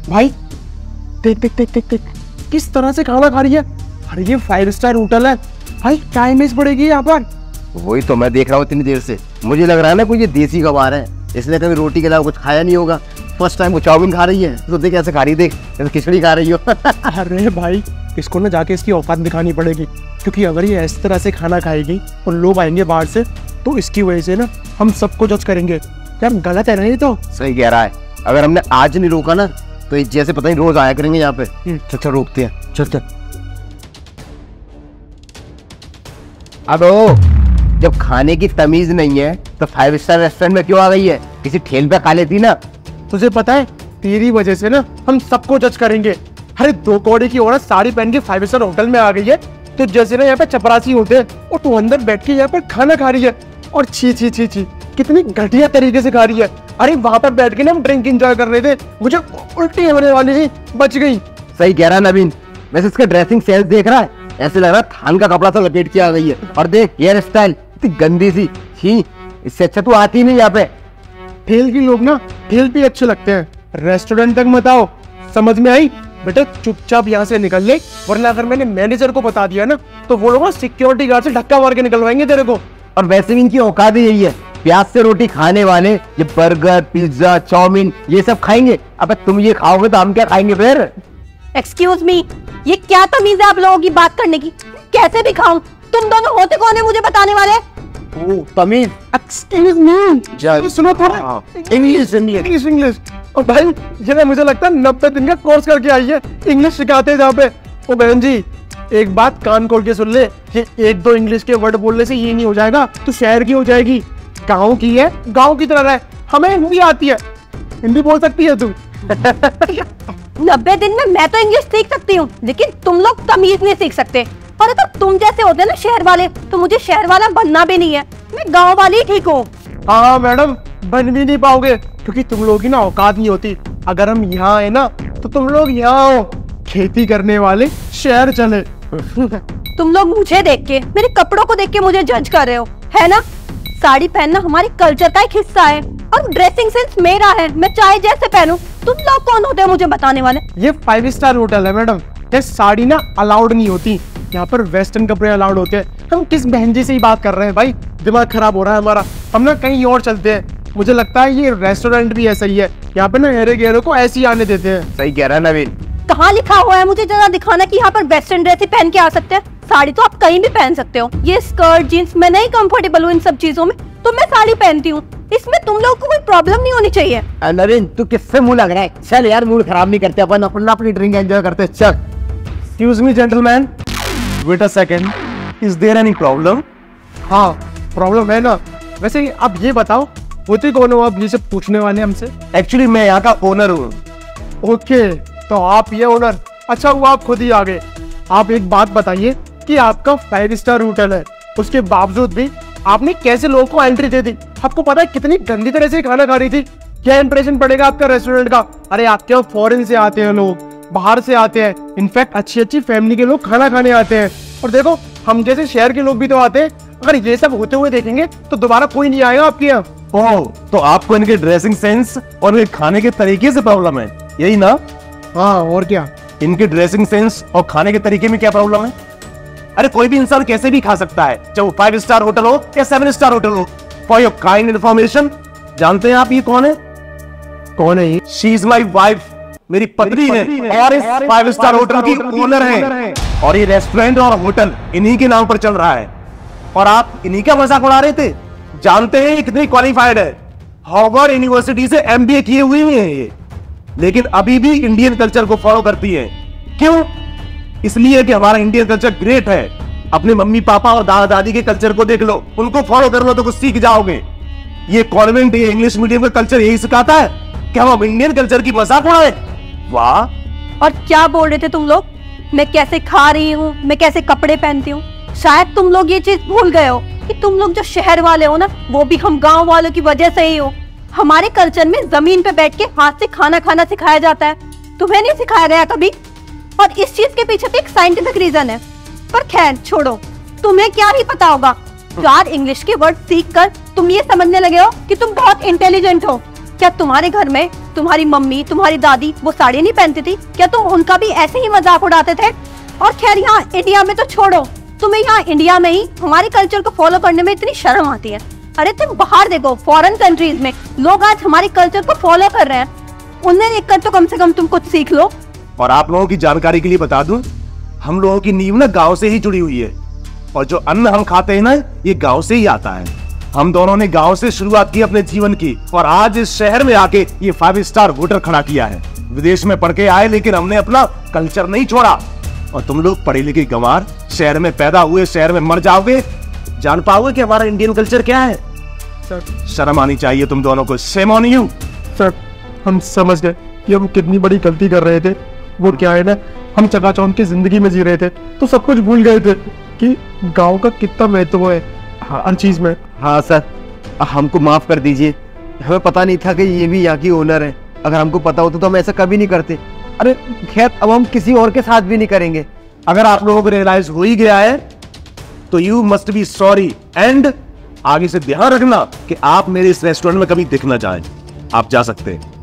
भाई देख देख देख देख देख किस तरह से खाना खा रही है। अरे ये 5 स्टार होटल है भाई, क्या इमेज पड़ेगी यहाँ पर। वही तो मैं देख रहा हूँ इतनी देर से, मुझे लग रहा है ना कोई ये देसी गवार है, इसने कभी रोटी के अलावा कुछ खाया नहीं होगा। फर्स्ट टाइम वो चाउमीन खा रही है, तो देख कैसे खा रही, देख जैसे खिचड़ी खा रही हो। अरे भाई इसको ना जाके इसकी औकात दिखानी पड़ेगी, क्योंकि अगर ये इस तरह से खाना खाएगी और लोग आएंगे बाहर से तो इसकी वजह से ना हम सबको जज करेंगे। यार गलत है ना ये तो। सही कह रहा है, अगर हमने आज नहीं रोका ना तो ये जैसे पता नहीं रोज आया करेंगे यहाँ पे। चल रोकते हैं, चल चल। अब जब खाने की तमीज नहीं है तो 5 स्टार रेस्टोरेंट में क्यों आ गई है? किसी ठेल पे खा लेती ना। तुझे पता है तेरी वजह से ना हम सबको जज करेंगे। अरे 2 कौड़े की औरत साड़ी पहन के 5 स्टार होटल में आ गई है, तो जैसे ना यहाँ पे चपरासी होते हैं और तू अंदर बैठ के यहाँ पर खाना खा रही है और छी छी छी छी कितनी घटिया तरीके से खा रही है। अरे वहां पर बैठ के ना हम ड्रिंक एंजॉय कर रहे थे, मुझे उल्टी होने वाली थी, बच गई। सही कह रहा है नवीन, वैसे इसका ड्रेसिंग सेंस देख रहा है, ऐसे लग रहा है थान का कपड़ा सा लपेट के आ गई है। और देख हेयर स्टाइल इतनी गंदी सी, छी इससे अच्छा तू आती नहीं यहाँ पे। ठेल की लोग ना ठेल भी अच्छे लगते हैं, रेस्टोरेंट तक मत आओ, समझ में आई? बेटा चुपचाप यहाँ से निकल ले, वरना अगर मैंने मैनेजर को बता दिया ना तो वो लोग सिक्योरिटी गार्ड से धक्का मार के निकलवाएंगे तेरे को। और वैसे भी इनकी औकात ही यही है, प्याज से रोटी खाने वाले ये बर्गर पिज्जा चाउमीन ये सब खाएंगे। अब तुम ये खाओगे तो हम क्या खाएंगे फिर? एक्सक्यूज मी, ये क्या तमीज है आप लोगों की बात करने की? कैसे भी खाऊं? तुम दोनों होते कौन है मुझे बताने वाले? ओ तमीज। एक्सक्यूज मी, सुनो थोड़ा इंग्लिश इंग्लिश। और भाई ये ना मुझे लगता है 90 दिन का कोर्स करके आई है, इंग्लिश सिखाते हैं जहाँ पे। ओ बहन जी एक बात कान खोल के सुन ले, ये 1-2 इंग्लिश के वर्ड बोलने से ये नहीं हो जाएगा, तो शहर की हो जाएगी। गाँव की है, गाँव की तरह है, हमें हिंदी आती है, हिंदी बोल सकती है तू। 90 दिन में मैं तो इंग्लिश सीख सकती हूँ, लेकिन तुम लोग तमीज नहीं सीख सकते। और अगर तुम जैसे होते ना शहर वाले, तो मुझे शहर वाला बनना भी नहीं है, मैं गाँव वाली ठीक हूँ। हाँ मैडम बन भी नहीं पाओगे, क्योंकि तुम लोग की ना औकात नहीं होती। अगर हम यहाँ आए ना तो तुम लोग यहाँ आओ, खेती करने वाले शहर चले। तुम लोग मुझे देख के, मेरे कपड़ों को देख के मुझे जज कर रहे हो, है ना? साड़ी पहनना हमारे कल्चर का एक हिस्सा है और ड्रेसिंग सेंस मेरा है, मैं चाहे जैसे पहनूं। तुम लोग कौन होते हैं मुझे बताने वाले? ये 5 स्टार होटल है मैडम, ये साड़ी ना अलाउड नहीं होती, यहाँ पर वेस्टर्न कपड़े अलाउड होते हैं। हम किस बहन जी से ही बात कर रहे हैं भाई, दिमाग खराब हो रहा है हमारा, हम ना कहीं और चलते हैं। मुझे लगता है ये रेस्टोरेंट भी ऐसा ही है, यहाँ पे ना हेरे गेरे को ऐसे ही आने देते हैं। सही कह रहा है नवीन। कहाँ लिखा हुआ है मुझे जरा दिखाना कि यहाँ पर वेस्टर्न ड्रेस ही पहन के आ सकते हैं? साड़ी तो आप कहीं भी पहन सकते हो, ये स्कर्ट जीन्स, मैं नहीं कंफर्टेबल हूँ इन सब चीजों में, तो मैं साड़ी पहनती हूँ, इसमें तुम लोगों को कोई प्रॉब्लम नहीं होनी चाहिए। नवीन तू किससे मुंह लग रहा है? चल यार मूड खराब नहीं करते अपन, अपनी ड्रिंक एंजॉय करते। चल। Excuse me gentleman, wait a second, is there any problem? हाँ प्रॉब्लम है ना। वैसे आप ये बताओ होते कौन हो आप, ये सब पूछने वाले हमसे? एक्चुअली मैं यहाँ का ओनर हूँ। ओके तो आप ये ओनर, अच्छा हुआ आप खुद ही आ गए। आप एक बात बताइए कि आपका 5 स्टार होटल है, उसके बावजूद भी आपने कैसे लोगों को एंट्री दे दी? आपको पता है कितनी गंदी तरह से खाना खा रही थी, क्या इंप्रेशन पड़ेगा आपका रेस्टोरेंट का? अरे आपके यहाँ फॉरेन से आते हैं लोग, बाहर से आते हैं, इनफैक्ट अच्छी फैमिली के लोग खाना खाने आते हैं, और देखो हम जैसे शहर के लोग भी तो आते हैं। अगर ये सब होते हुए देखेंगे तो दोबारा कोई नहीं आएगा आपके यहाँ। ओह, तो आपको इनके ड्रेसिंग सेंस और इनके खाने के तरीके से प्रॉब्लम है, यही ना? हाँ और क्या, इनके ड्रेसिंग सेंस और खाने के तरीके में क्या प्रॉब्लम है? अरे कोई भी इंसान कैसे भी खा सकता है, चाहे वो 5 स्टार होटल हो या 7 स्टार होटल हो। फॉर योर काइंड इन्फॉर्मेशन, जानते हैं आप ये कौन है? कौन है ये? शी इज माई वाइफ, मेरी पत्नी है, और इस 5 स्टार होटल की ओनर है, और ये रेस्टोरेंट और होटल इन्हीं के नाम पर चल रहा है, और आप इन्हीं का मजाक उड़ा रहे थे। जानते हैं ये कितनी क्वालिफाइड है, हार्वर्ड यूनिवर्सिटी से MBA किए हुए हैं ये, लेकिन अभी भी इंडियन कल्चर को फॉलो करती है। क्यों? इसलिए कि हमारा इंडियन कल्चर ग्रेट है। अपने मम्मी पापा और दादा दादी के कल्चर को देख लो, उनको फॉलो कर लो तो कुछ सीख जाओगे। ये कॉन्वेंट, ये इंग्लिश मीडियम का कल्चर यही सिखाता है कि हम इंडियन कल्चर की मजाक उड़ाए। वाह। और क्या बोल रहे थे तुम लोग? मैं कैसे खा रही हूँ, मैं कैसे कपड़े पहनती हूँ? शायद तुम लोग ये चीज भूल गए हो कि तुम लोग जो शहर वाले हो ना, वो भी हम गांव वालों की वजह से ही हो। हमारे कल्चर में जमीन पे बैठ के हाथ से खाना खाना सिखाया जाता है, तुम्हें नहीं सिखाया गया कभी? और इस चीज के पीछे तो एक साइंटिफिक रीजन है, पर खैर छोड़ो, तुम्हें क्या ही पता होगा। 4 इंग्लिश के वर्ड सीख कर तुम ये समझने लगे हो कि तुम बहुत इंटेलिजेंट हो। क्या तुम्हारे घर में तुम्हारी मम्मी तुम्हारी दादी वो साड़ी नहीं पहनती थी? क्या तुम उनका भी ऐसे ही मजाक उड़ाते थे? और खैर यहाँ इंडिया में तो छोड़ो, तुम्हें यहाँ इंडिया में ही हमारे कल्चर को फॉलो करने में इतनी शर्म आती है। अरे तुम बाहर देखो, फॉरेन कंट्रीज में लोग आज हमारे कल्चर को फॉलो कर रहे हैं, उन्हें देखकर तो कम से कम तुम कुछ सीख लो। और आप लोगों की जानकारी के लिए बता दूं, हम लोगों की नींव ना गांव से ही जुड़ी हुई है, और जो अन्न हम खाते हैं ना, ये गांव से ही आता है। हम दोनों ने गांव से शुरुआत की अपने जीवन की, और आज इस शहर में आके ये 5 स्टार होटल खड़ा किया है। विदेश में पढ़ के आए, लेकिन हमने अपना कल्चर नहीं छोड़ा। और तुम लोग पढ़े लिखे गंवार, शहर में पैदा हुए, शहर में मर जाओगे, जान पाओगे कि हमारा इंडियन कल्चर क्या है? सर, शर्म आनी चाहिए तुम दोनों को। Shame on you. सर, हम समझ गए कि हम कितनी बड़ी गलती कर रहे थे। वो क्या है ना, हम चकाचौंध की जिंदगी में जी रहे थे, तो सब कुछ भूल गए थे कि गांव का कितना महत्व है हर चीज में। हाँ सर, हमको माफ कर दीजिए, हमें पता नहीं था कि ये भी यहाँ की ओनर है। अगर हमको पता होता तो हम ऐसा कभी नहीं करते। अरे खैर, अब हम किसी और के साथ भी नहीं करेंगे। अगर आप लोगों को रियलाइज हो ही गया है तो you must be sorry, and आगे से ध्यान रखना कि आप मेरे इस रेस्टोरेंट में कभी दिख ना जाए। आप जा सकते हैं।